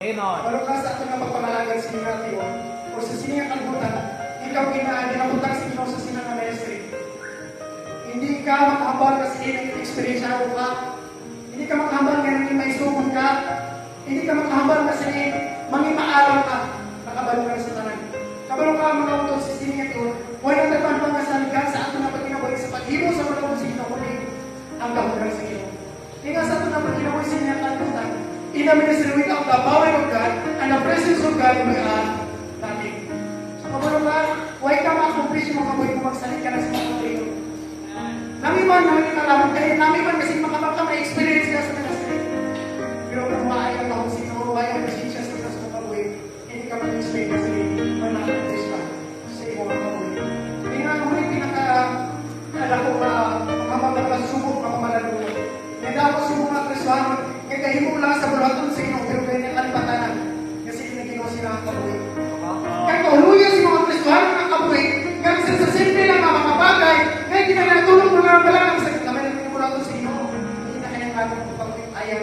Pero ka sa ato nga pagpamalagan sa inyo natin o sa sininga kalbutan, ikaw ginabutan sa inyo sa sinang na ministry. Hindi ka makahambal kasi hindi experience ka. Hindi ka makahambal kasi may sumon ka. Hindi ka makahambal kasi mangimaalam ka. Nakabalo ka sa tanan. Kabalo ka mga utol sa sininga ito, wala na pagpangasaligan sa ato na pagkinabuhi sa paghimo sa malabog sa inyo kundi ang kahulan sa inyo. Hindi sa ato na pagkinabuhi sa inyo kalbutan, in the ministry without the power of God and the presence of God, we are nothing. So, kabalukan, huwag ka ma-accomplish mo kaboy kung magsalit ka na sa mga kayo. Nami man nalaman kayo, nami man kasi makabaka may experience ka sa ministry. Pero kung maayang ako sino, maayang pasensya sa mga kaboy, hindi ka mag-explain kasi man-accomplish ka sa iyong mga kaboy. Kaya nga kung hindi pinaka-alako ka, makamagal ka subok na pamalalunan. Kaya dapat subok na Kristuhan, kaya kahimo lang sa bulaton sa inyo, pero kaya niya kalipatanan. Kasi ginaginaw sila ang kabuhi. Kaya kahuluyan si mga Kristuhan ng kabuhi, kaya sa simple lang ang mga bagay, kaya ginagtulong mo lang pala ang sakit naman ng bulaton sa inyo. Hindi na kaya nga kung kabuhi ayaw